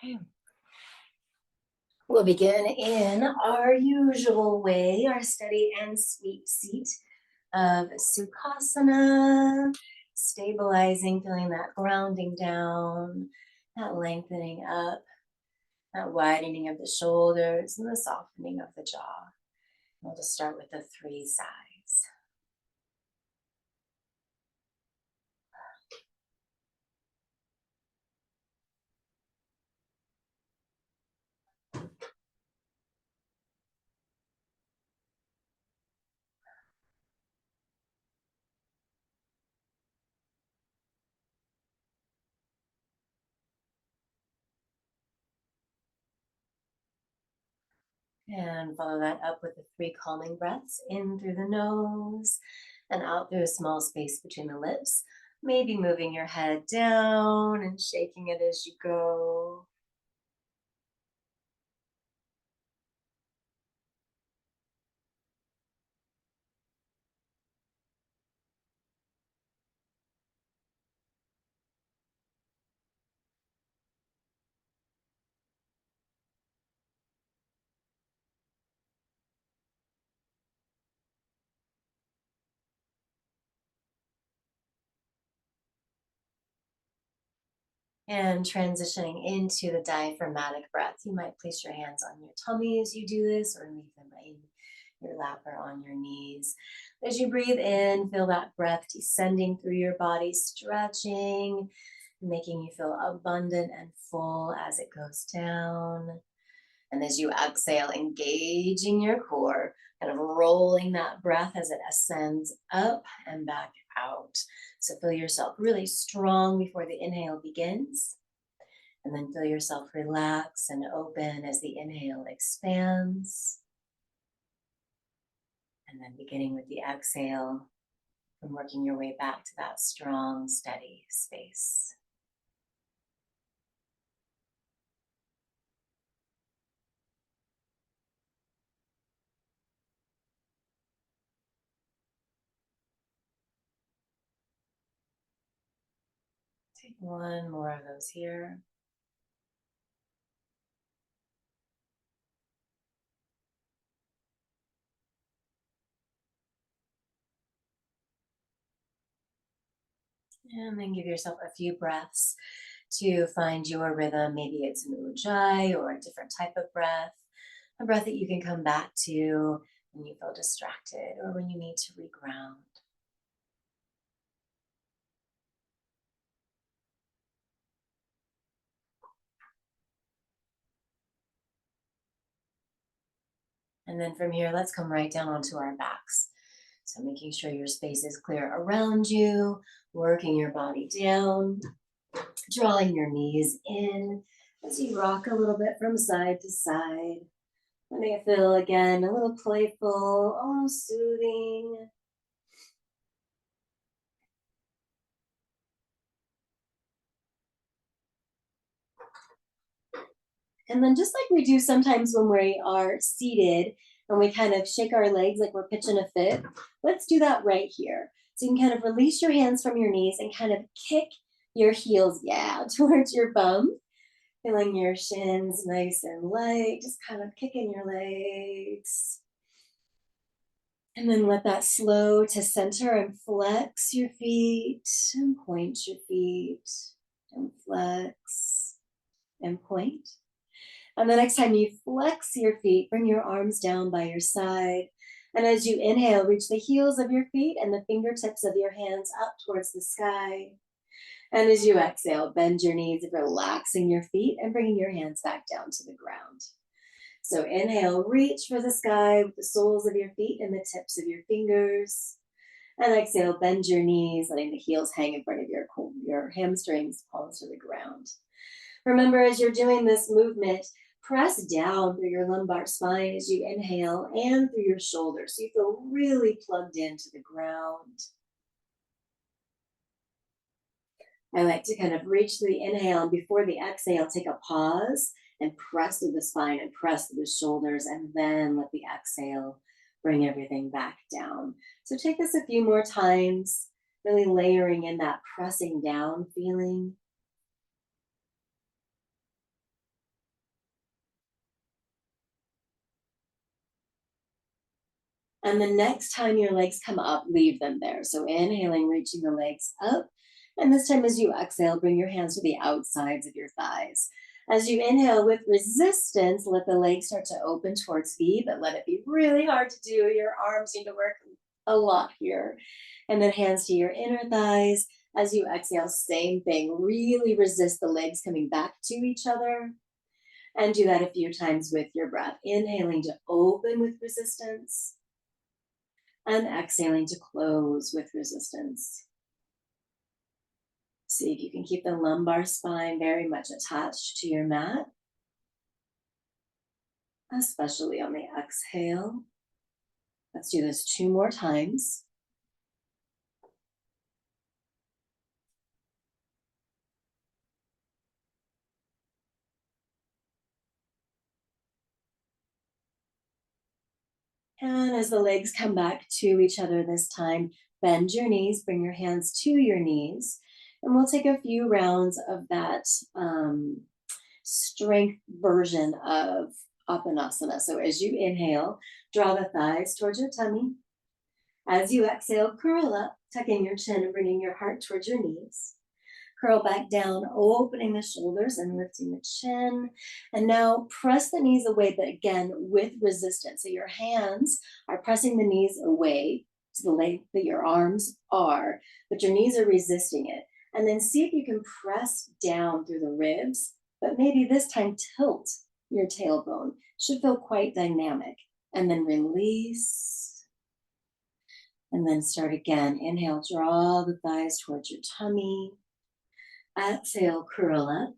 Okay. We'll begin in our usual way, our steady and sweet seat of Sukhasana, stabilizing, feeling that grounding down, that lengthening up, that widening of the shoulders, and the softening of the jaw. We'll just start with the three sides. And follow that up with the three calming breaths in through the nose and out through a small space between the lips. Maybe moving your head down and shaking it as you go. And transitioning into the diaphragmatic breath, you might place your hands on your tummy as you do this, or leave them in your lap or on your knees. As you breathe in, feel that breath descending through your body, stretching, making you feel abundant and full as it goes down. And as you exhale, engaging your core, kind of rolling that breath as it ascends up and back out. So feel yourself really strong before the inhale begins. And then feel yourself relax and open as the inhale expands. And then beginning with the exhale and working your way back to that strong, steady space. Take one more of those here. And then give yourself a few breaths to find your rhythm. Maybe it's an ujjayi or a different type of breath, a breath that you can come back to when you feel distracted or when you need to reground. And then from here, let's come right down onto our backs. So making sure your space is clear around you, working your body down, drawing your knees in as you rock a little bit from side to side. Letting it feel again a little playful, almost soothing. And then just like we do sometimes when we are seated and we kind of shake our legs like we're pitching a fit, let's do that right here. So you can kind of release your hands from your knees and kind of kick your heels, yeah, towards your bum. Feeling your shins nice and light, just kind of kicking your legs. And then let that slow to center and flex your feet and point your feet and flex and point. And the next time you flex your feet, bring your arms down by your side. And as you inhale, reach the heels of your feet and the fingertips of your hands up towards the sky. And as you exhale, bend your knees, relaxing your feet and bringing your hands back down to the ground. So inhale, reach for the sky with the soles of your feet and the tips of your fingers. And exhale, bend your knees, letting the heels hang in front of your hamstrings, palms to the ground. Remember, as you're doing this movement, press down through your lumbar spine as you inhale and through your shoulders. So you feel really plugged into the ground. I like to kind of reach through the inhale and before the exhale, take a pause and press through the spine and press through the shoulders and then let the exhale bring everything back down. So take this a few more times, really layering in that pressing down feeling. And the next time your legs come up, leave them there. So inhaling, reaching the legs up. And this time as you exhale, bring your hands to the outsides of your thighs. As you inhale with resistance, let the legs start to open towards V, but let it be really hard to do. Your arms need to work a lot here. And then hands to your inner thighs. As you exhale, same thing. Really resist the legs coming back to each other. And do that a few times with your breath. Inhaling to open with resistance and exhaling to close with resistance. See if you can keep the lumbar spine very much attached to your mat, especially on the exhale. Let's do this 2 more times. And as the legs come back to each other this time, bend your knees, bring your hands to your knees, and we'll take a few rounds of that strength version of Apanasana. So as you inhale, draw the thighs towards your tummy. As you exhale, curl up, tucking your chin and bringing your heart towards your knees. Curl back down, opening the shoulders and lifting the chin. And now press the knees away, but again, with resistance. So your hands are pressing the knees away to the length that your arms are, but your knees are resisting it. And then see if you can press down through the ribs, but maybe this time tilt your tailbone. Should feel quite dynamic. And then release. And then start again. Inhale, draw the thighs towards your tummy. Exhale, curl up,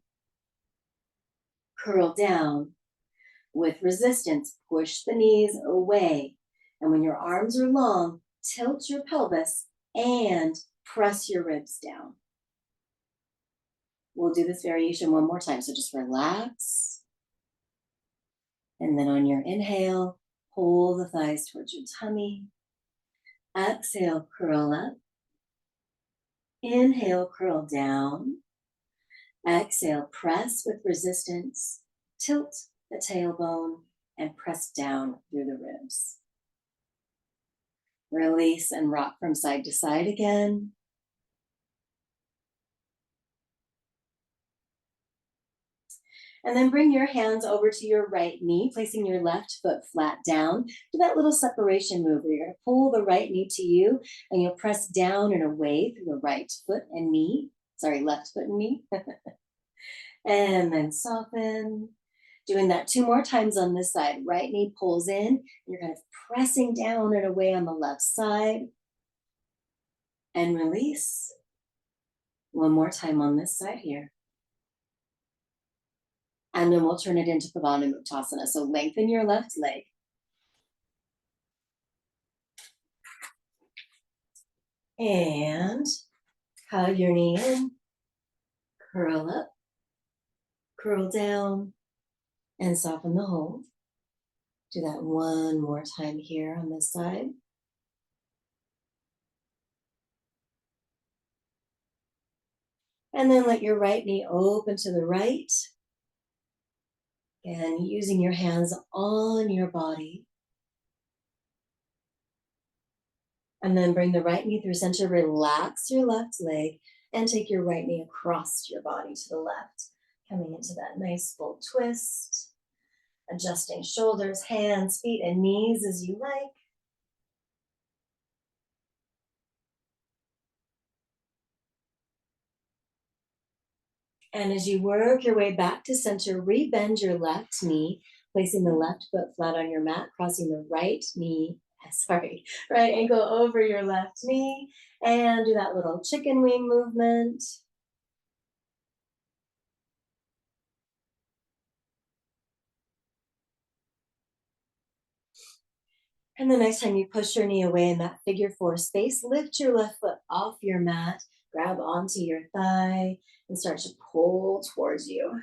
curl down. With resistance, push the knees away. And when your arms are long, tilt your pelvis and press your ribs down. We'll do this variation one more time. So just relax. And then on your inhale, pull the thighs towards your tummy. Exhale, curl up. Inhale, curl down. Exhale, press with resistance. Tilt the tailbone and press down through the ribs. Release and rock from side to side again. And then bring your hands over to your right knee, placing your left foot flat down. Do that little separation move where you're going to pull the right knee to you and you'll press down and away through the right foot and knee. Sorry, left foot and knee. And then soften. Doing that 2 more times on this side. Right knee pulls in. You're kind of pressing down and away on the left side. And release. One more time on this side here. And then we'll turn it into Pavana Muktasana. So lengthen your left leg. And hug your knee in. Curl up. Curl down. And soften the hold. Do that one more time here on this side. And then let your right knee open to the right. And using your hands on your body. And then bring the right knee through center. Relax your left leg and take your right knee across your body to the left. Coming into that nice full twist. Adjusting shoulders, hands, feet, and knees as you like. And as you work your way back to center, rebend your left knee, placing the left foot flat on your mat, crossing the right ankle over your left knee, and do that little chicken wing movement. And the next time you push your knee away in that figure 4 space, lift your left foot off your mat, grab onto your thigh, and start to pull towards you.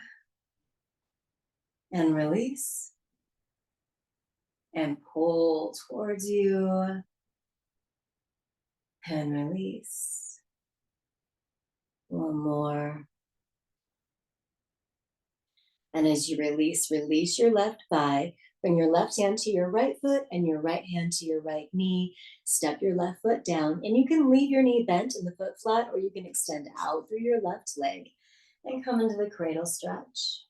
And release. And pull towards you. And release. One more. And as you release, release your left thigh. Bring your left hand to your right foot and your right hand to your right knee. Step your left foot down, and you can leave your knee bent and the foot flat, or you can extend out through your left leg and come into the cradle stretch.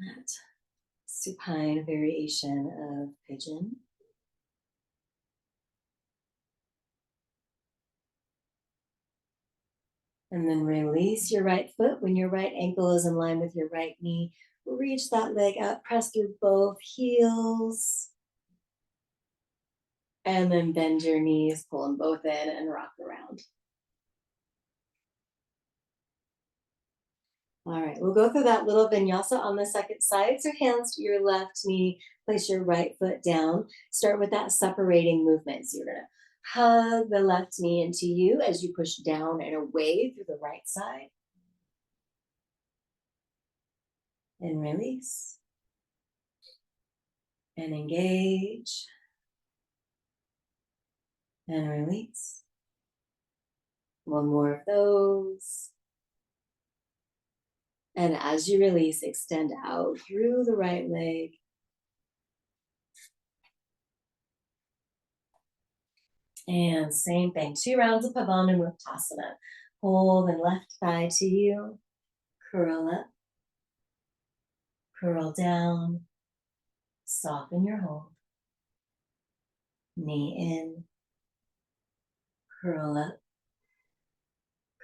That supine variation of pigeon. And then release your right foot when your right ankle is in line with your right knee. Reach that leg up, press through both heels. And then bend your knees, pull them both in and rock around. All right, we'll go through that little vinyasa on the second side. So hands to your left knee, place your right foot down. Start with that separating movement. So you're gonna hug the left knee into you as you push down and away through the right side. And release. And engage. And release. One more of those. And as you release, extend out through the right leg. And same thing, 2 rounds of Pavanamuktasana. Pull the left thigh to you, curl up, curl down, soften your hold. Knee in, curl up,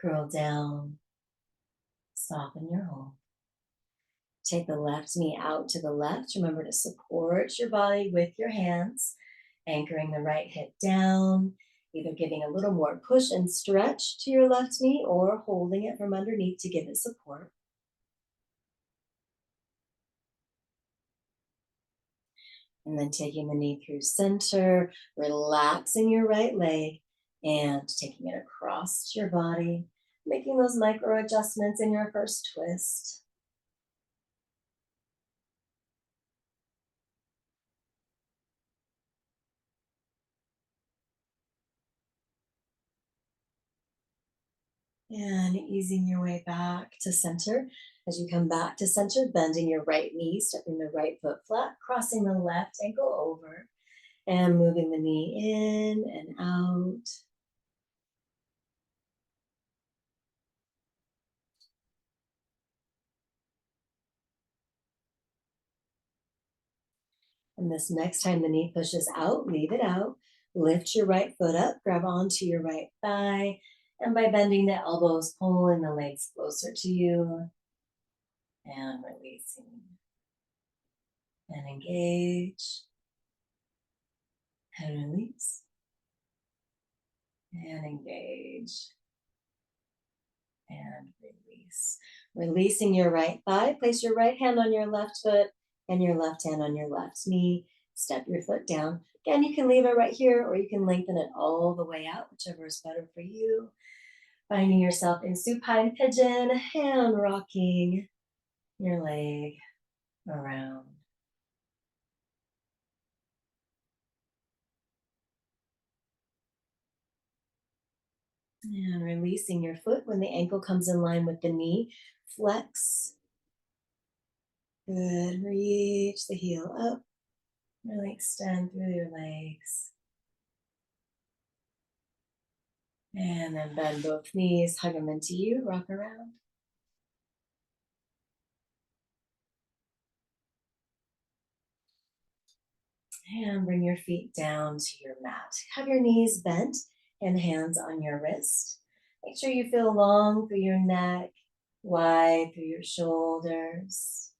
curl down, soften your hold. Take the left knee out to the left. Remember to support your body with your hands, anchoring the right hip down, either giving a little more push and stretch to your left knee or holding it from underneath to give it support. And then taking the knee through center, relaxing your right leg and taking it across your body, making those micro adjustments in your first twist. And easing your way back to center. As you come back to center, bending your right knee, stepping the right foot flat, crossing the left ankle over, and moving the knee in and out. And this next time the knee pushes out, leave it out. Lift your right foot up, grab onto your right thigh, and by bending the elbows, pulling the legs closer to you, and releasing. And engage, and release, and engage, and release. Releasing your right thigh, place your right hand on your left foot and your left hand on your left knee. Step your foot down. Again, you can leave it right here or you can lengthen it all the way out, whichever is better for you. Finding yourself in supine pigeon, hand rocking your leg around. And releasing your foot when the ankle comes in line with the knee. Flex. Good. Reach the heel up. Really extend through your legs. And then bend both knees, hug them into you, rock around. And bring your feet down to your mat. Have your knees bent and hands on your wrist. Make sure you feel long through your neck, wide through your shoulders.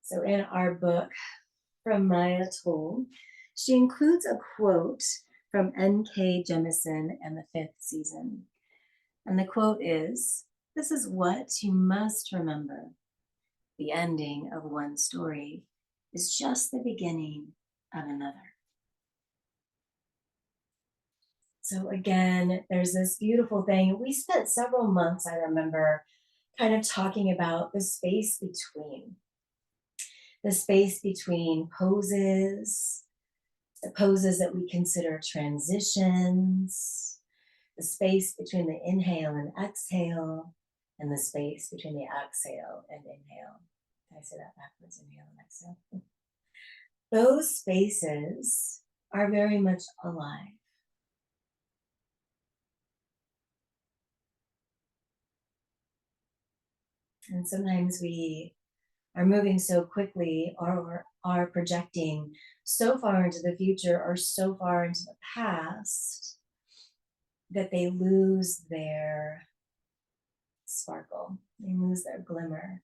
So in our book from Maya Toll, she includes a quote from N.K. Jemisin and the Fifth Season. And the quote is, "This is what you must remember. The ending of one story is just the beginning of another." So again, there's this beautiful thing. We spent several months, I remember, kind of talking about the space between poses, the poses that we consider transitions, the space between the inhale and exhale, and the space between the exhale and inhale. Did I say that backwards? Inhale and exhale. Those spaces are very much alive. And sometimes we are moving so quickly or are projecting so far into the future or so far into the past that they lose their sparkle, they lose their glimmer,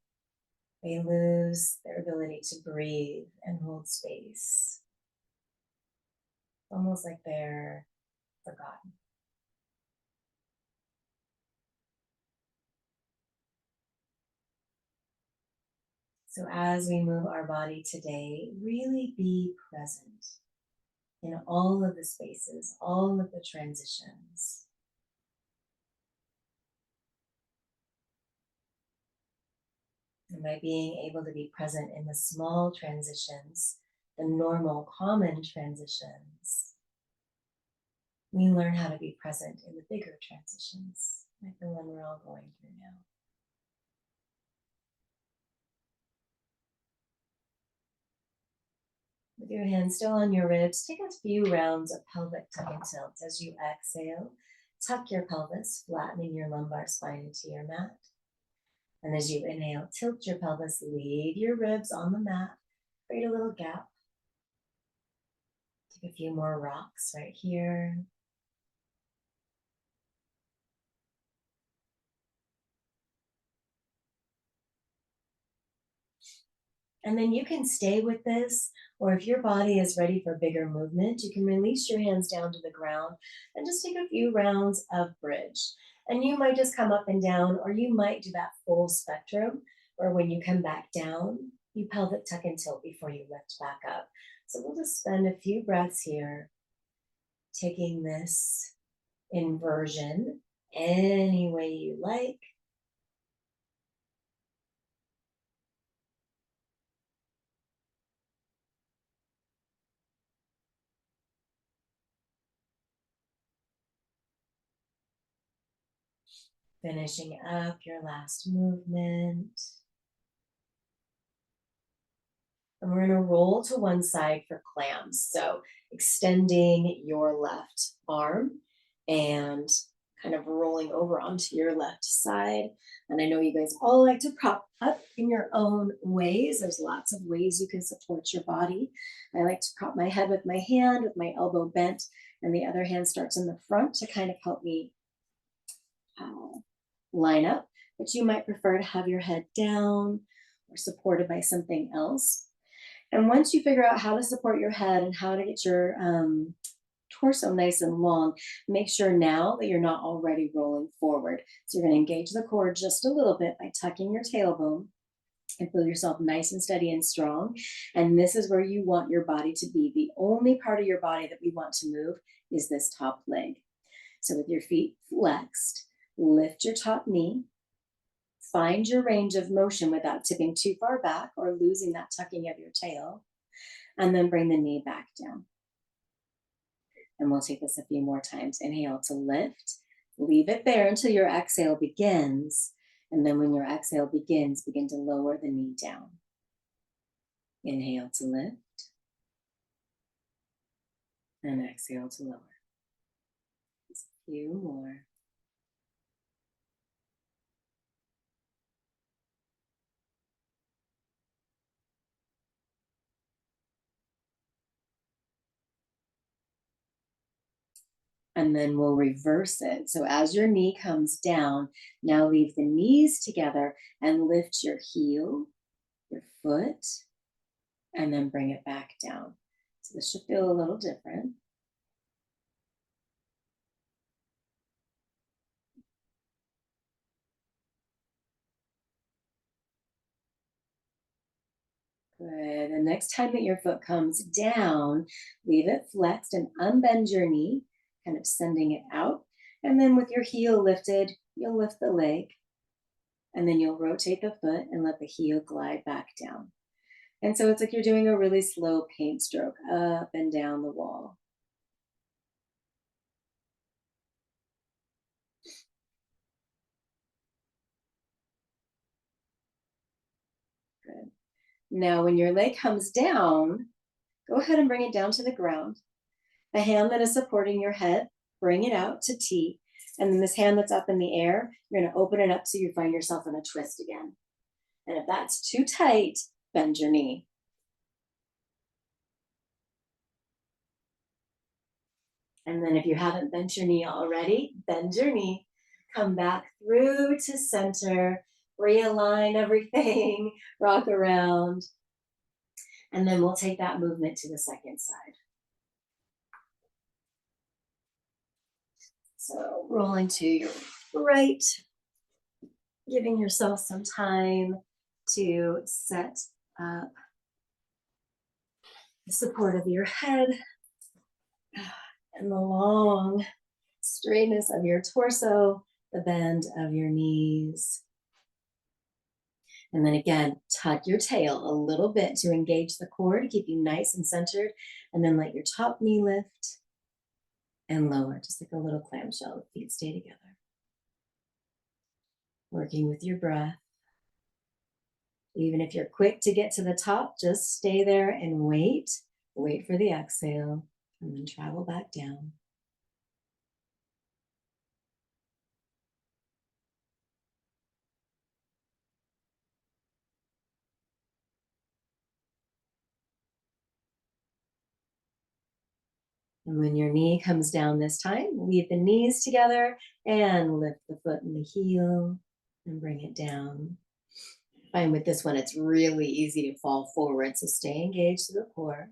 they lose their ability to breathe and hold space. Almost like they're forgotten. So as we move our body today, really be present in all of the spaces, all of the transitions. And by being able to be present in the small transitions, the normal, common transitions, we learn how to be present in the bigger transitions, like the one we're all going through now. With your hands still on your ribs, take a few rounds of pelvic tuck and tilt. As you exhale, tuck your pelvis, flattening your lumbar spine into your mat. And as you inhale, tilt your pelvis, leave your ribs on the mat, create a little gap. Take a few more rocks right here. And then you can stay with this, or if your body is ready for bigger movement, you can release your hands down to the ground and just take a few rounds of bridge. And you might just come up and down, or you might do that full spectrum, or when you come back down, you pelvic tuck and tilt before you lift back up. So we'll just spend a few breaths here, taking this inversion any way you like. Finishing up your last movement. And we're gonna roll to one side for clams. So extending your left arm and kind of rolling over onto your left side. And I know you guys all like to prop up in your own ways. There's lots of ways you can support your body. I like to prop my head with my hand, with my elbow bent, and the other hand starts in the front to kind of help me line up. But you might prefer to have your head down or supported by something else. And once you figure out how to support your head and how to get your torso nice and long, make sure now that you're not already rolling forward. So you're going to engage the core just a little bit by tucking your tailbone and feel yourself nice and steady and strong. And this is where you want your body to be. The only part of your body that we want to move is this top leg. So with your feet flexed, lift your top knee. Find your range of motion without tipping too far back or losing that tucking of your tail. And then bring the knee back down. And we'll take this a few more times. Inhale to lift. Leave it there until your exhale begins. And then when your exhale begins, begin to lower the knee down. Inhale to lift. And exhale to lower. Just a few more. And then we'll reverse it. So as your knee comes down, now leave the knees together and lift your heel, your foot, and then bring it back down. So this should feel a little different. Good. The next time that your foot comes down, leave it flexed and unbend your knee, kind of sending it out. And then with your heel lifted, you'll lift the leg. And then you'll rotate the foot and let the heel glide back down. And so it's like you're doing a really slow paint stroke up and down the wall. Now, when your leg comes down, go ahead and bring it down to the ground. The hand that is supporting your head, bring it out to T. And then this hand that's up in the air, you're going to open it up so you find yourself in a twist again. And if that's too tight, bend your knee. And then if you haven't bent your knee already, bend your knee, come back through to center, realign everything, rock around. And then we'll take that movement to the second side. So rolling to your right, giving yourself some time to set up the support of your head and the long straightness of your torso, the bend of your knees. And then again, tuck your tail a little bit to engage the core to keep you nice and centered. And then let your top knee lift and lower, just like a little clamshell. Feet stay together. Working with your breath. Even if you're quick to get to the top, just stay there and wait. Wait for the exhale and then travel back down. And when your knee comes down this time, leave the knees together and lift the foot and the heel and bring it down. Find with this one, it's really easy to fall forward, so stay engaged to the core.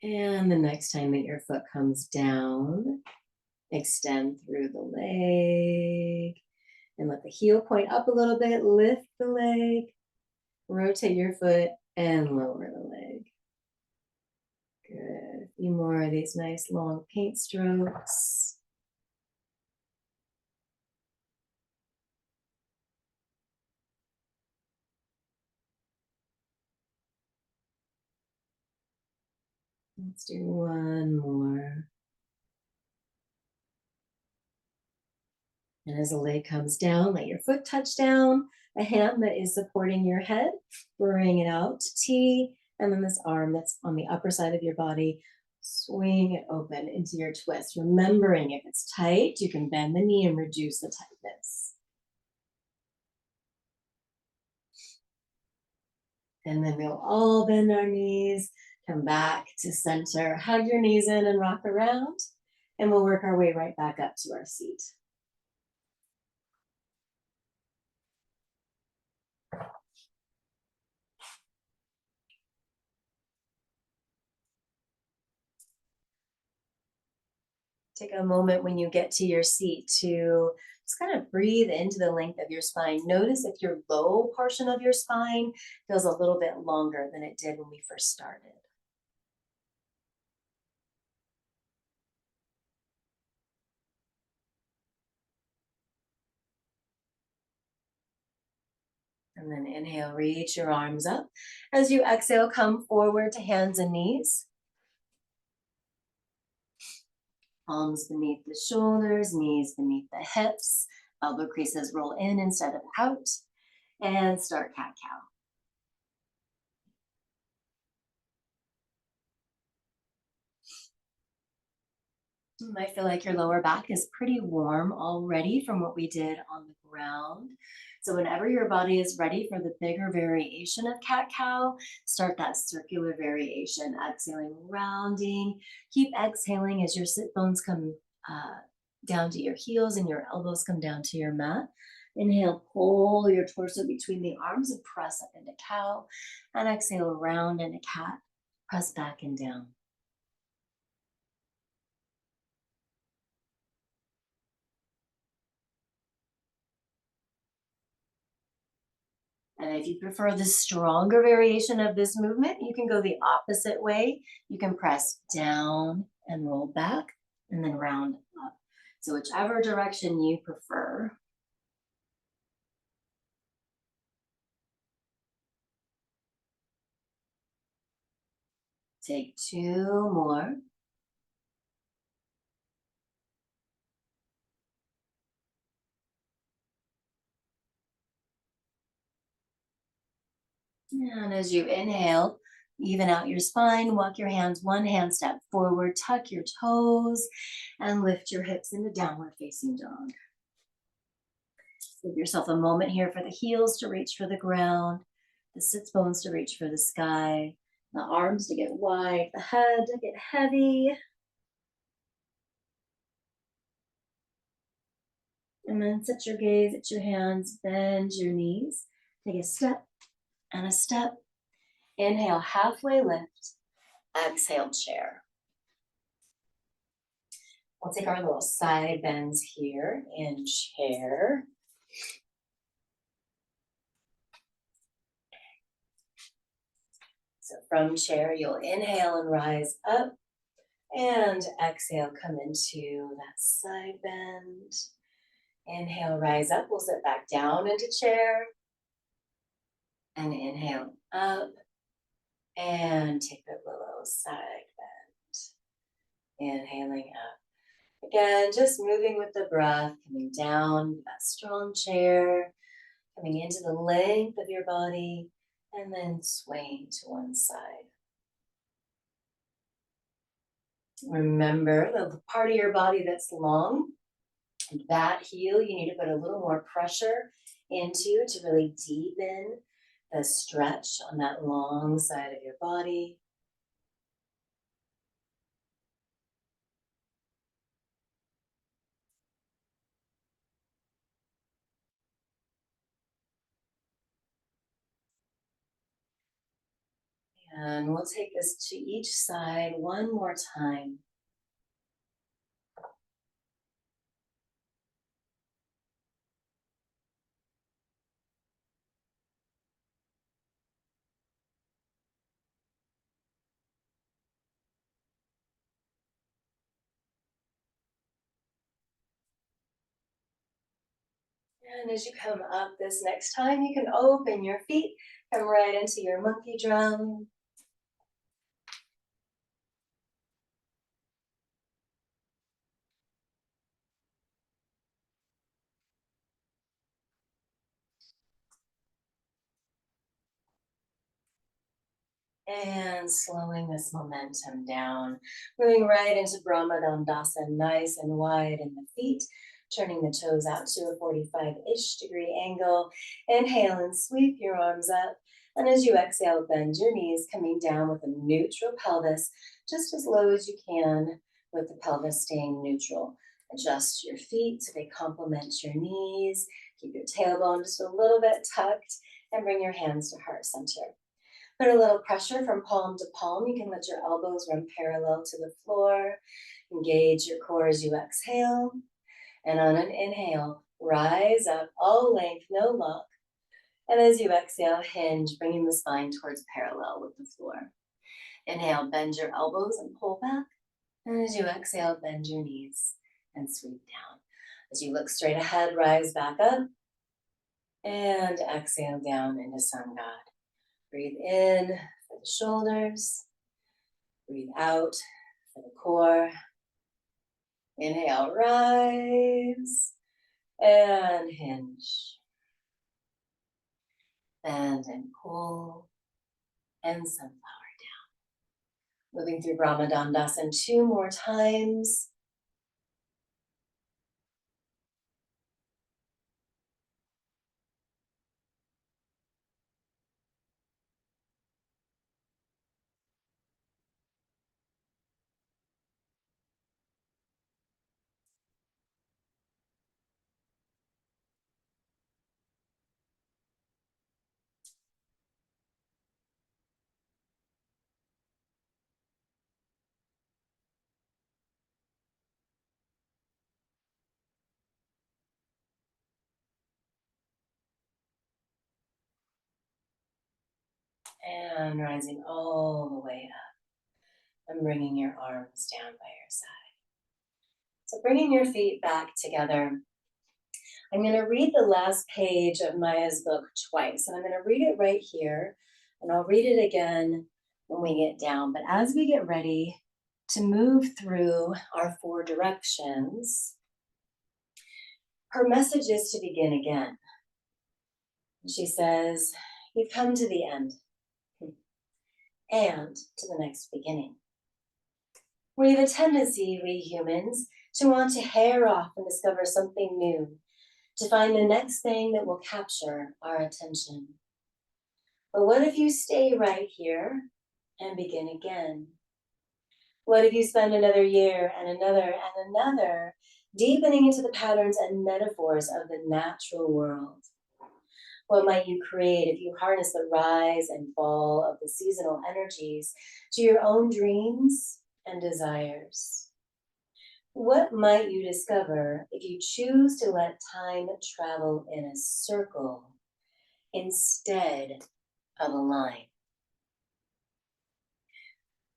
And the next time that your foot comes down, extend through the leg and let the heel point up a little bit, lift the leg, rotate your foot and lower the leg. Good. A few more of these nice long paint strokes. Let's do one more. And as the leg comes down, let your foot touch down, a hand that is supporting your head, bring it out to T, and then this arm that's on the upper side of your body, swing it open into your twist. Remembering if it's tight, you can bend the knee and reduce the tightness. And then we'll all bend our knees, come back to center, hug your knees in and rock around, and we'll work our way right back up to our seat. Take a moment when you get to your seat to just kind of breathe into the length of your spine. Notice if your low portion of your spine feels a little bit longer than it did when we first started. And then inhale, reach your arms up. As you exhale, come forward to hands and knees. Palms beneath the shoulders, knees beneath the hips. Elbow creases roll in instead of out. And start cat-cow. You might feel like your lower back is pretty warm already from what we did on the ground. So whenever your body is ready for the bigger variation of cat-cow, start that circular variation, exhaling, rounding. Keep exhaling as your sit bones come down to your heels and your elbows come down to your mat. Inhale, pull your torso between the arms and press up into cow. And exhale, round into cat, press back and down. And if you prefer the stronger variation of this movement, you can go the opposite way. You can press down and roll back and then round up. So whichever direction you prefer. Take two more. And as you inhale, even out your spine, walk your hands one hand step forward, tuck your toes, and lift your hips into downward facing dog. Give yourself a moment here for the heels to reach for the ground, the sits bones to reach for the sky, the arms to get wide, the head to get heavy. And then set your gaze at your hands, bend your knees, take a step and a step. Inhale, halfway lift. Exhale, chair. We'll take our little side bends here in chair. So from chair, you'll inhale and rise up, and exhale, come into that side bend. Inhale, rise up. We'll sit back down into chair. And inhale up, and take that little side bend. Inhaling up. Again, just moving with the breath, coming down, that strong chair, coming into the length of your body, and then swaying to one side. Remember, the part of your body that's long, that heel, you need to put a little more pressure into to really deepen the stretch on that long side of your body. And we'll take this to each side one more time. And as you come up this next time, you can open your feet, come right into your monkey drum. And slowing this momentum down, moving right into Brahma Dandasana, nice and wide in the feet, turning the toes out to a 45-ish degree angle. Inhale and sweep your arms up. And as you exhale, bend your knees, coming down with a neutral pelvis, just as low as you can, with the pelvis staying neutral. Adjust your feet so they complement your knees. Keep your tailbone just a little bit tucked, and bring your hands to heart center. Put a little pressure from palm to palm. You can let your elbows run parallel to the floor. Engage your core as you exhale. And on an inhale, rise up, all length, no lock. And as you exhale, hinge, bringing the spine towards parallel with the floor. Inhale, bend your elbows and pull back. And as you exhale, bend your knees and sweep down. As you look straight ahead, rise back up. And exhale down into Sun God. Breathe in for the shoulders. Breathe out for the core. Inhale, rise and hinge. Bend and pull and sunflower down. Moving through Brahma Dandasana two more times. And rising all the way up. And bringing your arms down by your side. So bringing your feet back together. I'm going to read the last page of Maya's book twice. And I'm going to read it right here. And I'll read it again when we get down. But as we get ready to move through our four directions, her message is to begin again. She says, you've come to the end and to the next beginning. We have a tendency, we humans, to want to hair off and discover something new, to find the next thing that will capture our attention. But what if you stay right here and begin again? What if you spend another year and another, deepening into the patterns and metaphors of the natural world? What might you create if you harness the rise and fall of the seasonal energies to your own dreams and desires? What might you discover if you choose to let time travel in a circle instead of a line?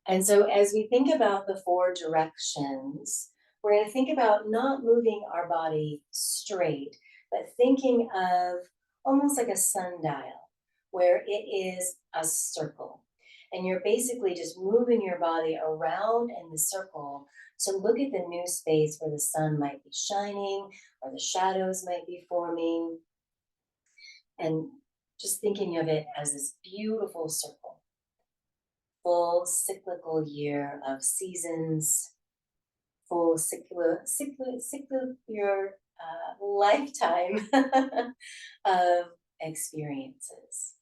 And so as we think about the four directions, we're going to think about not moving our body straight, but thinking of almost like a sundial, where it is a circle. And you're basically just moving your body around in the circle to look at the new space where the sun might be shining or the shadows might be forming. And just thinking of it as this beautiful circle. Full cyclical year of seasons, full cyclical lifetime of experiences.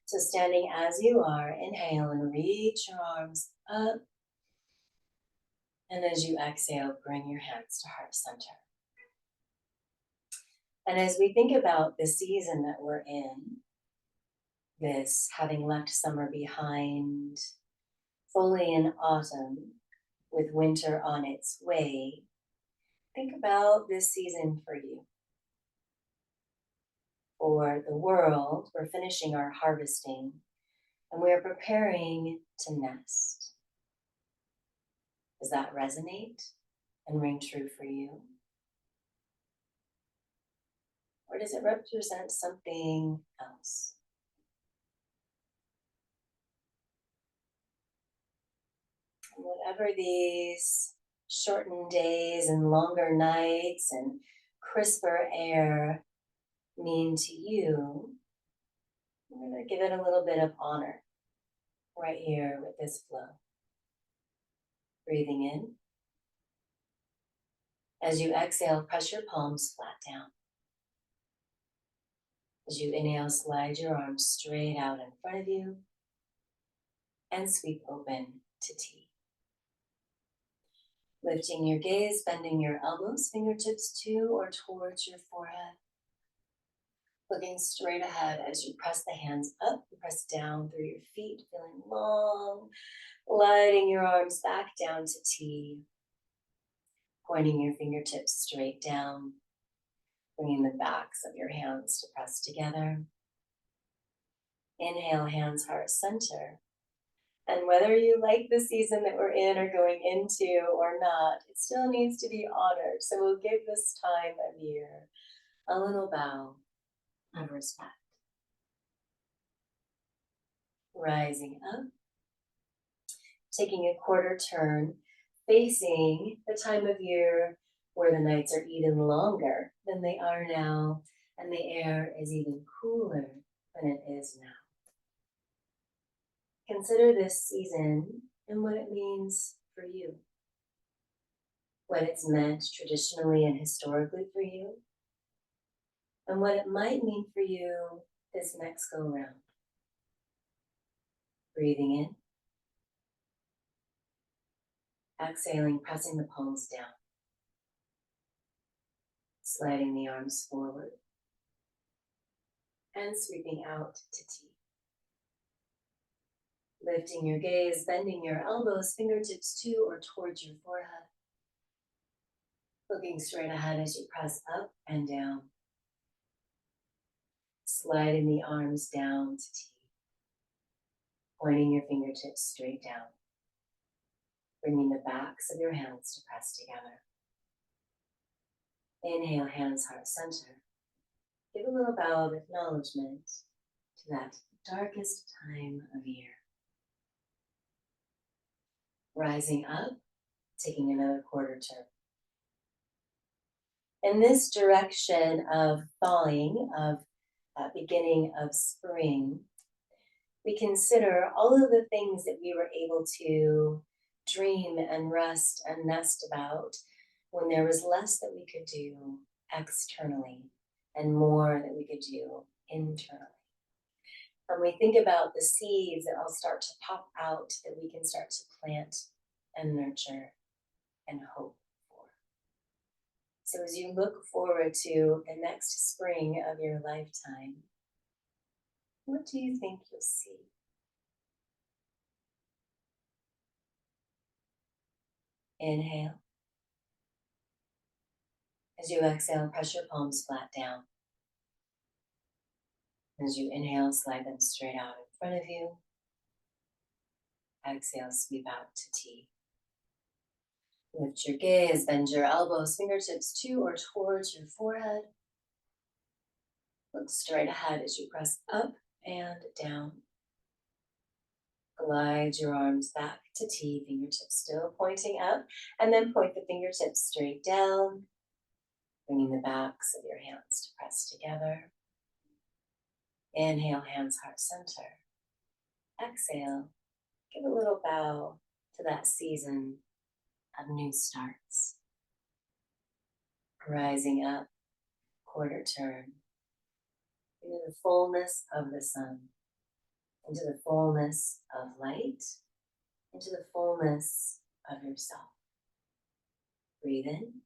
So standing as you are, inhale and reach your arms up. And as you exhale, bring your hands to heart center. And as we think about the season that we're in, this having left summer behind, fully in autumn, with winter on its way, think about this season for you. For the world, we're finishing our harvesting and we're preparing to nest. Does that resonate and ring true for you? Or does it represent something else? And whatever these shortened days and longer nights and crisper air mean to you, I'm going to give it a little bit of honor right here with this flow. Breathing in. As you exhale, press your palms flat down. As you inhale, slide your arms straight out in front of you and sweep open to T. Lifting your gaze, bending your elbows, fingertips to or towards your forehead. Looking straight ahead as you press the hands up, press down through your feet, feeling long, gliding your arms back down to T. Pointing your fingertips straight down, bringing the backs of your hands to press together. Inhale, hands, heart, center. And whether you like the season that we're in or going into or not, it still needs to be honored. So we'll give this time of year a little bow of respect. Rising up, taking a quarter turn, facing the time of year where the nights are even longer than they are now, and the air is even cooler than it is now. Consider this season and what it means for you, what it's meant traditionally and historically for you, and what it might mean for you this next go round. Breathing in, exhaling, pressing the palms down, sliding the arms forward, and sweeping out to T. Lifting your gaze, bending your elbows, fingertips to or towards your forehead. Looking straight ahead as you press up and down. Sliding the arms down to T. Pointing your fingertips straight down. Bringing the backs of your hands to press together. Inhale, hands, heart, center. Give a little bow of acknowledgement to that darkest time of year. Rising up, taking another quarter turn. In this direction of falling, of beginning of spring, we consider all of the things that we were able to dream and rest and nest about when there was less that we could do externally and more that we could do internally. And we think about the seeds that all start to pop out that we can start to plant and nurture and hope for. So as you look forward to the next spring of your lifetime, what do you think you'll see? Inhale. As you exhale, press your palms flat down. As you inhale, slide them straight out in front of you. Exhale, sweep out to T. Lift your gaze, bend your elbows, fingertips to or towards your forehead. Look straight ahead as you press up and down. Glide your arms back to T, fingertips still pointing up, and then point the fingertips straight down, bringing the backs of your hands to press together. Inhale, hands, heart center. Exhale, give a little bow to that season of new starts. Rising up, quarter turn, into the fullness of the sun, into the fullness of light, into the fullness of yourself. Breathe in.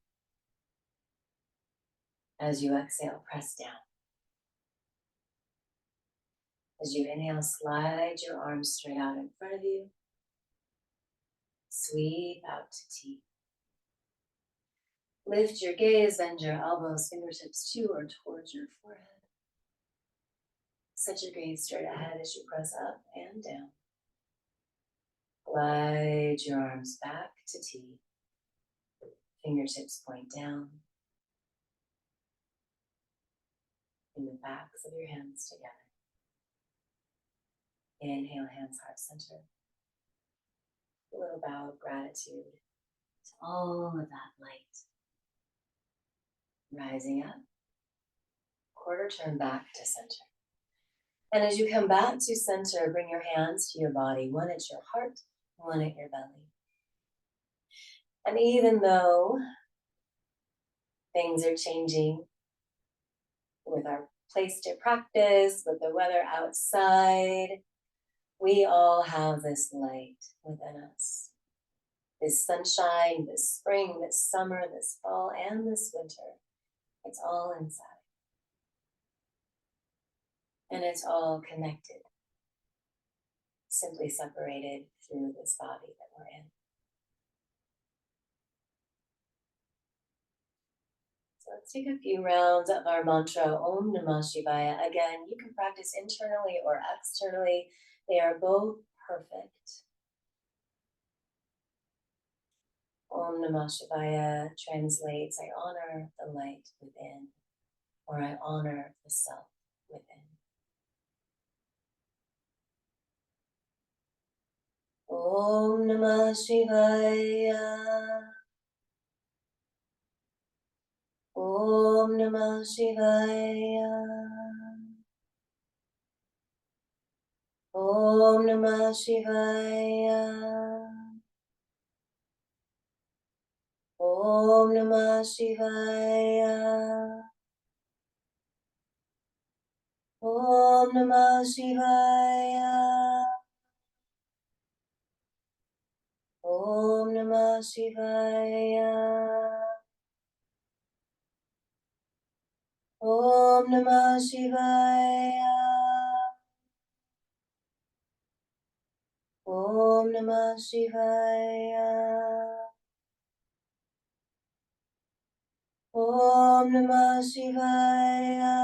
As you exhale, press down. As you inhale, slide your arms straight out in front of you. Sweep out to T. Lift your gaze, bend your elbows, fingertips to or towards your forehead. Set your gaze straight ahead as you press up and down. Glide your arms back to T. Fingertips point down. Bring the backs of your hands together. Inhale, hands, heart center. A little bow of gratitude to all of that light. Rising up, quarter turn back to center. And as you come back to center, bring your hands to your body, one at your heart, one at your belly. And even though things are changing with our place to practice, with the weather outside, we all have this light within us. This sunshine, this spring, this summer, this fall, and this winter. It's all inside. And it's all connected, simply separated through this body that we're in. So let's take a few rounds of our mantra, Om Namah Shivaya. Again, you can practice internally or externally. They are both perfect. Om Namah Shivaya translates, I honor the light within, or I honor the self within. Om Namah Shivaya. Om Namah Shivaya. Om Namah Shivaya. Om Namah Shivaya. Om Namah Shivaya. Om Namah Shivaya. Om Namah Shivaya. Om Namah Shivaya. Om Namah Shivaya.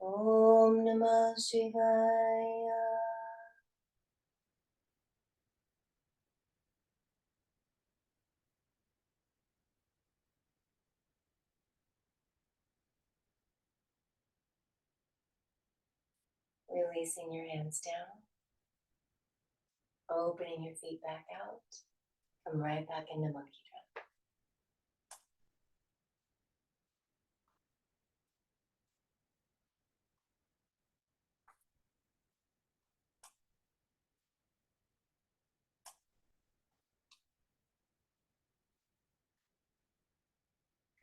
Om Namah Shivaya. Releasing your hands down. Opening your feet back out. Come right back into monkey drum.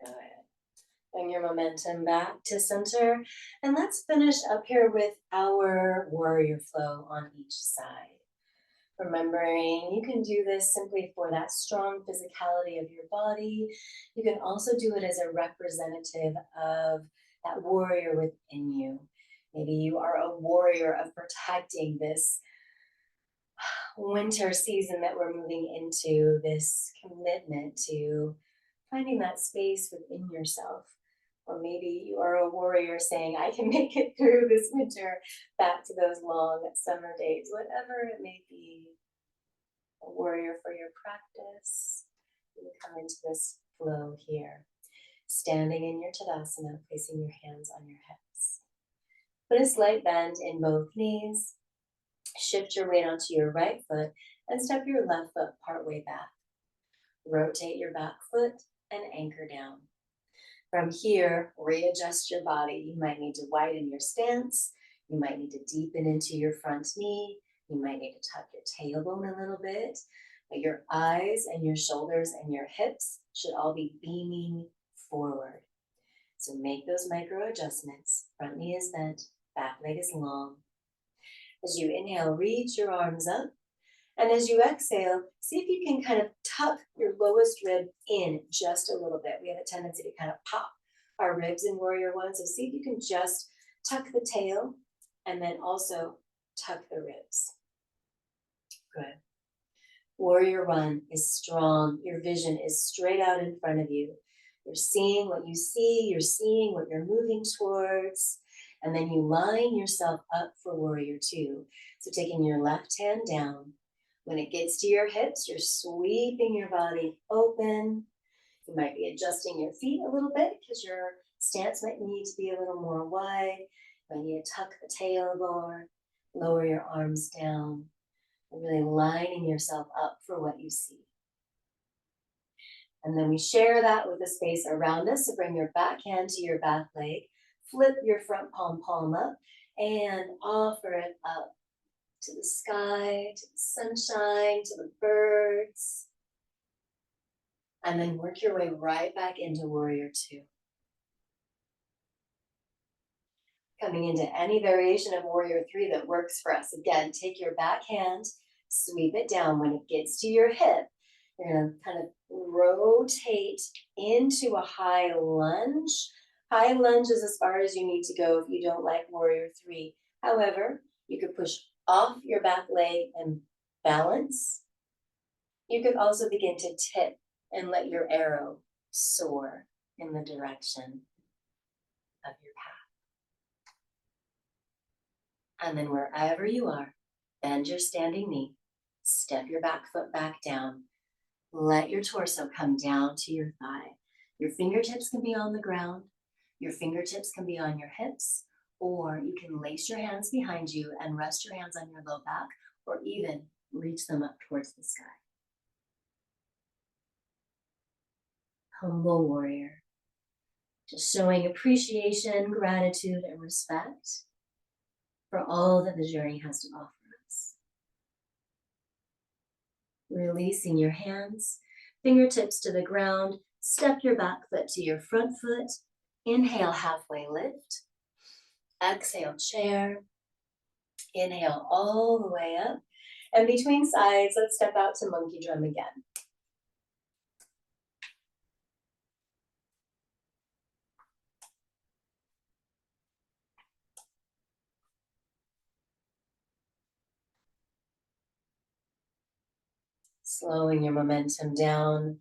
Good. Bring your momentum back to center. And let's finish up here with our warrior flow on each side. Remembering you can do this simply for that strong physicality of your body. You can also do it as a representative of that warrior within you. Maybe you are a warrior of protecting this winter season that we're moving into, this commitment to finding that space within yourself. Or maybe you are a warrior saying, I can make it through this winter back to those long summer days, whatever it may be. A warrior for your practice. You come into this flow here, standing in your Tadasana, placing your hands on your hips. Put a slight bend in both knees. Shift your weight onto your right foot and step your left foot partway back. Rotate your back foot and anchor down. From here, readjust your body. You might need to widen your stance. You might need to deepen into your front knee. You might need to tuck your tailbone a little bit, but your eyes and your shoulders and your hips should all be beaming forward. So make those micro adjustments. Front knee is bent, back leg is long. As you inhale, reach your arms up. And as you exhale, see if you can kind of tuck your lowest rib in just a little bit. We have a tendency to kind of pop our ribs in Warrior One. So see if you can just tuck the tail and then also tuck the ribs. Good. Warrior One is strong. Your vision is straight out in front of you. You're seeing what you see. You're seeing what you're moving towards. And then you line yourself up for Warrior Two. So taking your left hand down. When it gets to your hips, you're sweeping your body open. You might be adjusting your feet a little bit because your stance might need to be a little more wide. You might need to tuck the tailbone, lower your arms down, and really lining yourself up for what you see. And then we share that with the space around us. So bring your back hand to your back leg, flip your front palm up, and offer it up to the sky, to the sunshine, to the birds. And then work your way right back into Warrior Two. Coming into any variation of Warrior Three that works for us. Again, take your back hand, sweep it down. When it gets to your hip, you're going to kind of rotate into a high lunge. High lunge is as far as you need to go if you don't like Warrior Three. However, you could push off your back leg and balance. You could also begin to tip and let your arrow soar in the direction of your path. And then wherever you are, bend your standing knee, step your back foot back down, let your torso come down to your thigh. Your fingertips can be on the ground, your fingertips can be on your hips, or you can lace your hands behind you and rest your hands on your low back, or even reach them up towards the sky. Humble warrior. Just showing appreciation, gratitude, and respect for all that the journey has to offer us. Releasing your hands, fingertips to the ground, step your back foot to your front foot. Inhale, halfway lift. Exhale, chair. Inhale all the way up. And between sides, let's step out to monkey drum again. Slowing your momentum down,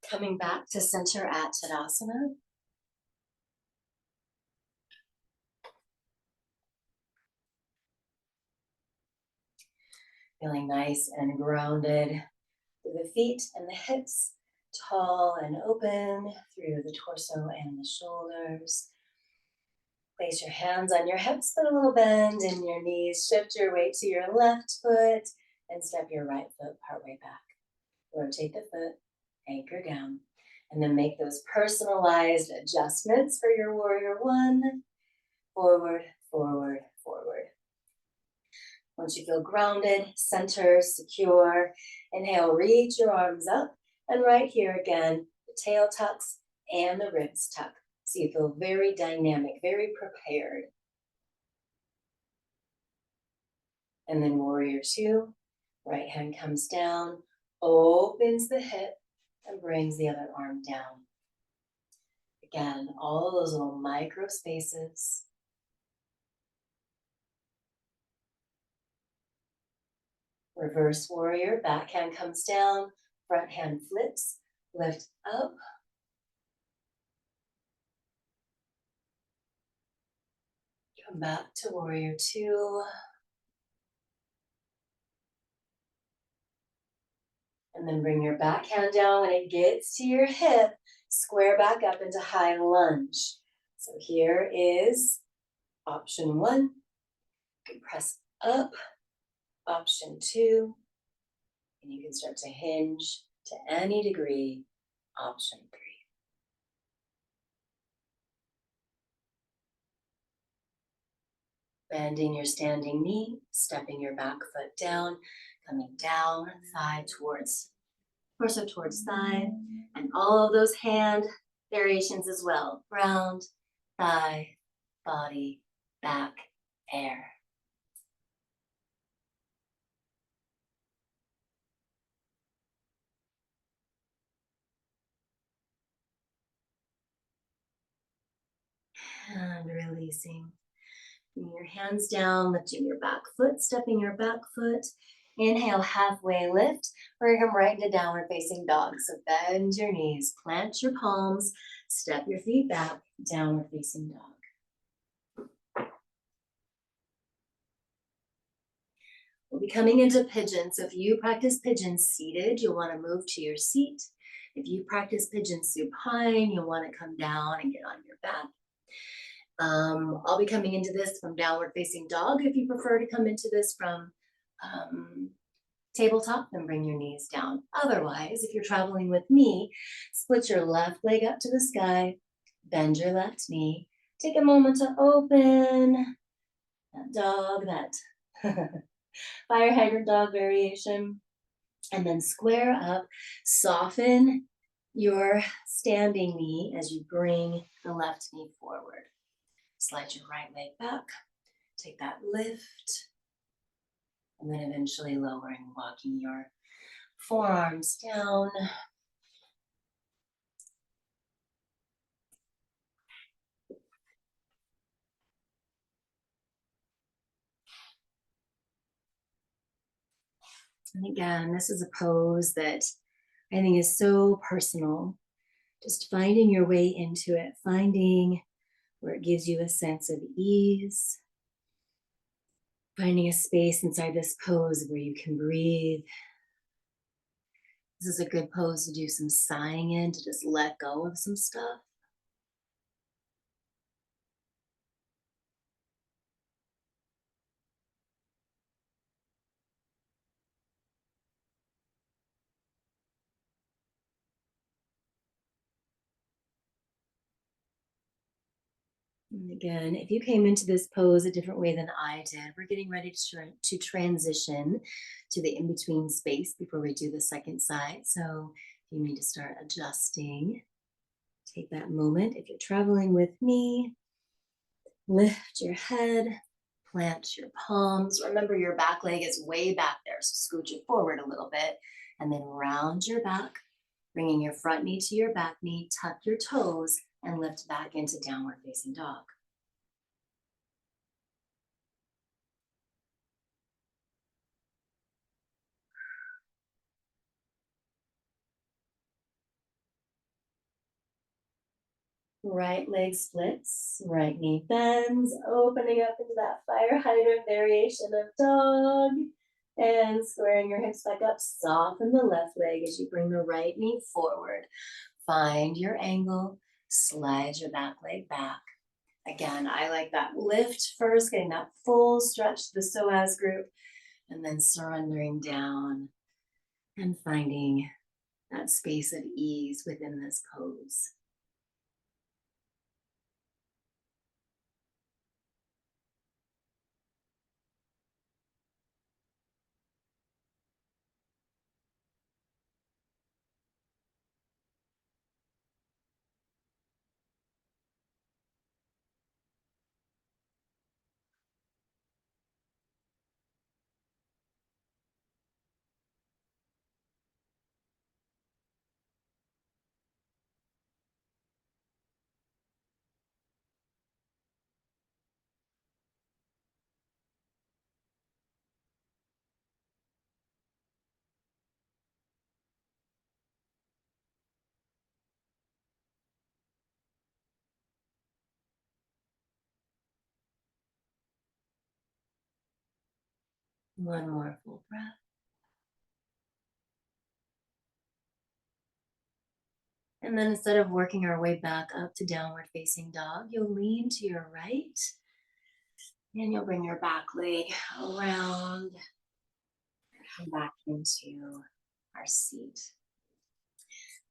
coming back to center at Tadasana. Feeling nice and grounded through the feet and the hips, tall and open through the torso and the shoulders. Place your hands on your hips, put a little bend in your knees, shift your weight to your left foot, and step your right foot partway back. Rotate the foot, anchor down, and then make those personalized adjustments for your warrior one. Forward, forward, forward. Once you feel grounded, center, secure, inhale, reach your arms up. And right here again, the tail tucks and the ribs tuck. So you feel very dynamic, very prepared. And then warrior two, right hand comes down, opens the hip, and brings the other arm down. Again, all of those little micro spaces. Reverse warrior, back hand comes down, front hand flips, lift up. Come back to warrior two. And then bring your back hand down. When it gets to your hip, square back up into high lunge. So here is option one. You can press up. Option two. And you can start to hinge to any degree. Option three. Bending your standing knee, stepping your back foot down, coming down, thigh towards, torso towards thigh, and all of those hand variations as well. Ground, thigh, body, back, air. And releasing. Bring your hands down, lifting your back foot, stepping your back foot. Inhale, halfway lift. Bring them right into downward facing dog. So bend your knees, plant your palms, step your feet back, downward facing dog. We'll be coming into pigeon. So if you practice pigeon seated, you'll want to move to your seat. If you practice pigeon supine, you'll want to come down and get on your back. I'll be coming into this from downward facing dog. If you prefer to come into this from tabletop, then bring your knees down. Otherwise, if you're traveling with me, split your left leg up to the sky, bend your left knee, take a moment to open that dog, that fire hydrant dog variation, and then square up, soften your standing knee as you bring the left knee forward. Slide your right leg back, take that lift, and then eventually lowering, walking your forearms down. And again, this is a pose that I think is so personal. Just finding your way into it, finding where it gives you a sense of ease, finding a space inside this pose where you can breathe. This is a good pose to do some sighing in, to just let go of some stuff. And again, if you came into this pose a different way than I did, we're getting ready to transition to the in-between space before we do the second side. So if you need to start adjusting, take that moment. If you're traveling with me, lift your head, plant your palms. Remember your back leg is way back there, so scoot it forward a little bit, and then round your back, bringing your front knee to your back knee, tuck your toes, and lift back into downward facing dog. Right leg splits, right knee bends, opening up into that fire hydrant variation of dog. And squaring your hips back up, soften the left leg as you bring the right knee forward. Find your angle, slide your back leg back. Again, I like that lift first, getting that full stretch to the psoas group, And then surrendering down and finding that space of ease within this pose. One more full breath. And then instead of working our way back up to downward facing dog, you'll lean to your right and you'll bring your back leg around and come back into our seat.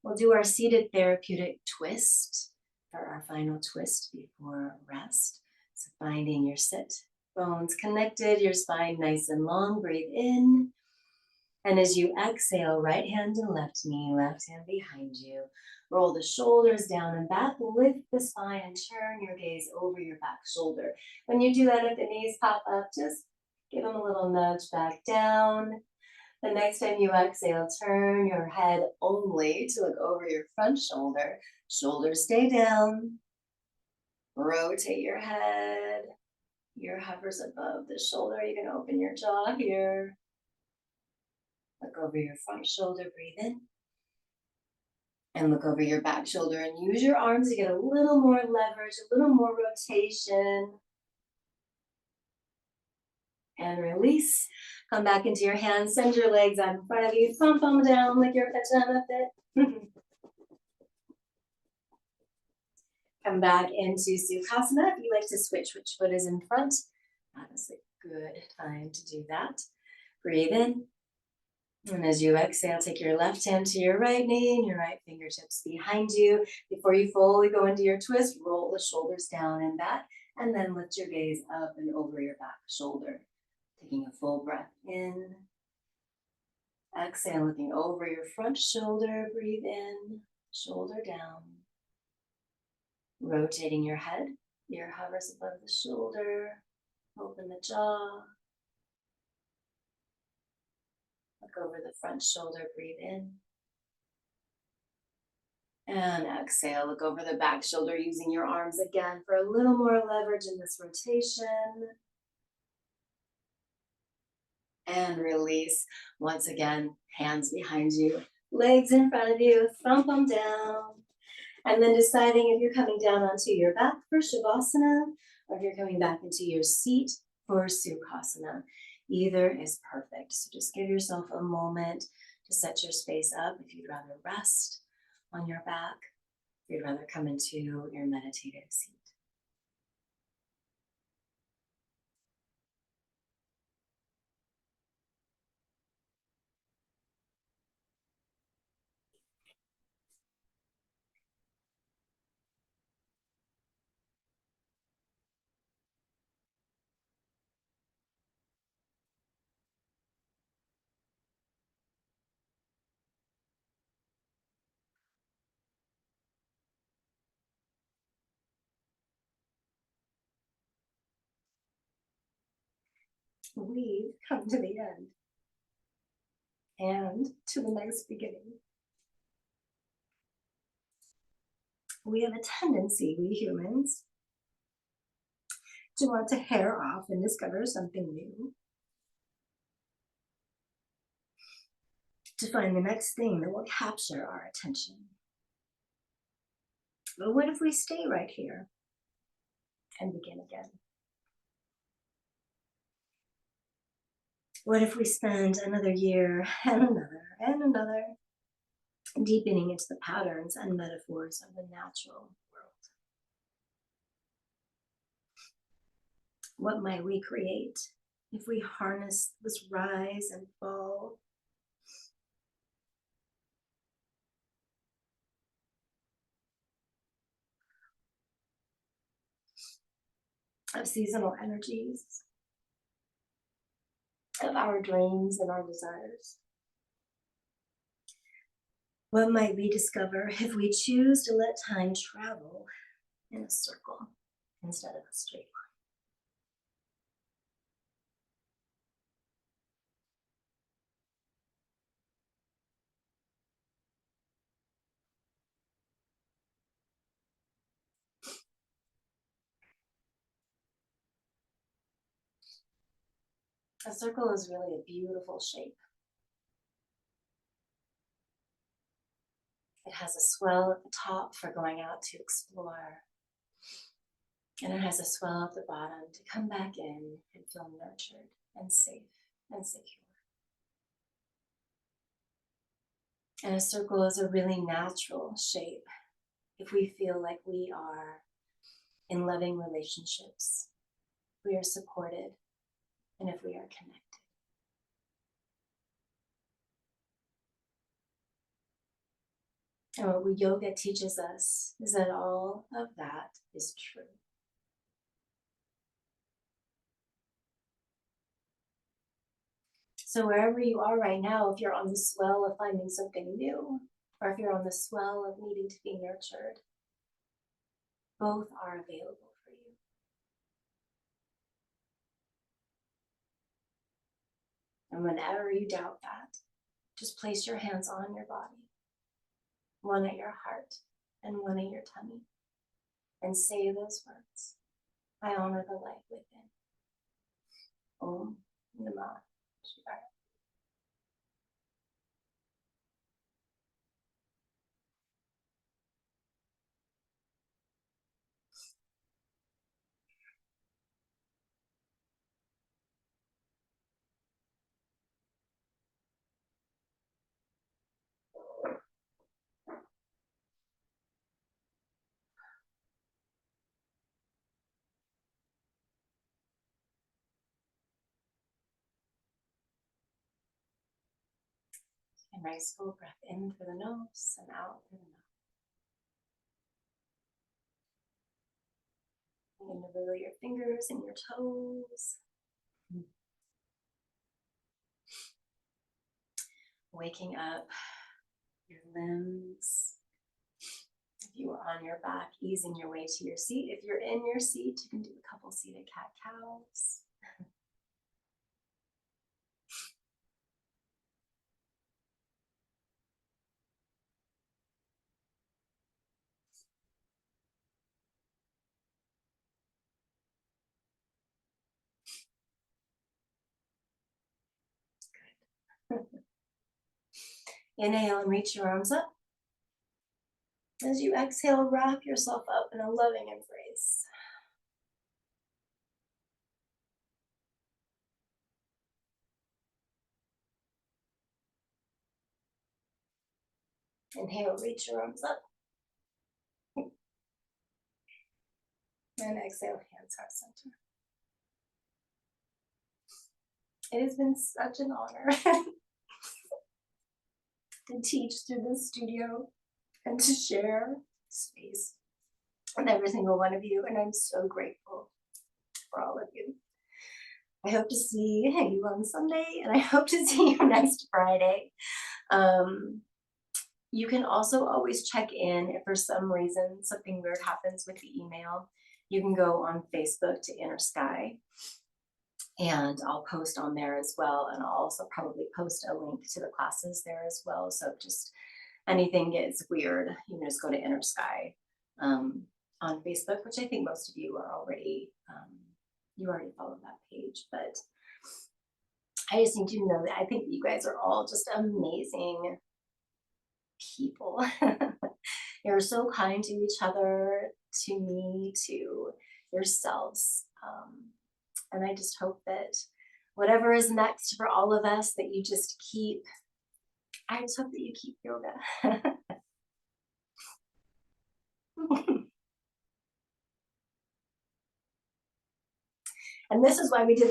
We'll do our seated therapeutic twist for our final twist before rest. So finding your sit bones connected, your spine nice and long, breathe in. And as you exhale, right hand and left knee, left hand behind you. Roll the shoulders down and back, lift the spine and turn your gaze over your back shoulder. When you do that, if the knees pop up, just give them a little nudge back down. The next time you exhale, turn your head only to look over your front shoulder. Shoulders stay down. Rotate your head. Ear hovers above the shoulder. You can open your jaw here. Look over your front shoulder, breathe in. And look over your back shoulder and use your arms to get a little more leverage, a little more rotation. And release. Come back into your hands, send your legs out in front of you, thumb down like you're pajama fit. Come back into Sukhasana. If you like to switch which foot is in front, that is a good time to do that. Breathe in. And as you exhale, take your left hand to your right knee and your right fingertips behind you. Before you fully go into your twist, roll the shoulders down and back, and then lift your gaze up and over your back shoulder. Taking a full breath in. Exhale, looking over your front shoulder. Breathe in, shoulder down. Rotating your head. Ear hovers above the shoulder. Open the jaw. Look over the front shoulder. Breathe in. And exhale, look over the back shoulder using your arms again for a little more leverage in this rotation. And release. Once again, hands behind you, legs in front of you, thumb them down. And then deciding if you're coming down onto your back for Shavasana or if you're coming back into your seat for Sukhasana. Either is perfect. So just give yourself a moment to set your space up if you'd rather rest on your back, if you'd rather come into your meditative seat. We've come to the end and to the next beginning. We have a tendency, we humans, to want to hair off and discover something new, to find the next thing that will capture our attention. But what if we stay right here and begin again? What if we spend another year and another, deepening into the patterns and metaphors of the natural world? What might we create if we harness this rise and fall of seasonal energies, of our dreams and our desires. What might we discover if we choose to let time travel in a circle instead of a straight line? A circle is really a beautiful shape. It has a swell at the top for going out to explore, and it has a swell at the bottom to come back in and feel nurtured and safe and secure. And a circle is a really natural shape if we feel like we are in loving relationships, we are supported, and if we are connected. And what yoga teaches us is that all of that is true. So wherever you are right now, if you're on the swell of finding something new, or if you're on the swell of needing to be nurtured, both are available for you. And whenever you doubt that, just place your hands on your body, one at your heart and one at your tummy, and say those words. I honor the light within. Om Namah Shivaya. A nice full breath in through the nose and out through the mouth. You're going to wiggle your fingers and your toes. Waking up your limbs. If you are on your back, easing your way to your seat. If you're in your seat, you can do a couple seated cat-cows. Inhale and reach your arms up. As you exhale, wrap yourself up in a loving embrace. Inhale, reach your arms up. And exhale, hands heart center. It has been such an honor to teach through this studio and to share space with every single one of you. And I'm so grateful for all of you. I hope to see you on Sunday, and I hope to see you next Friday. You can also always check in if for some reason something weird happens with the email. You can go on Facebook to Inner Sky, and I'll post on there as well. And I'll also probably post a link to the classes there as well. So if just anything gets weird, you can just go to Inner Sky on Facebook, which I think most of you are already, you already follow that page. But I just need you to know that I think you guys are all just amazing people. You're so kind to each other, to me, to yourselves. And I just hope that whatever is next for all of us, that you just keep, I just hope that you keep yoga. And this is why we did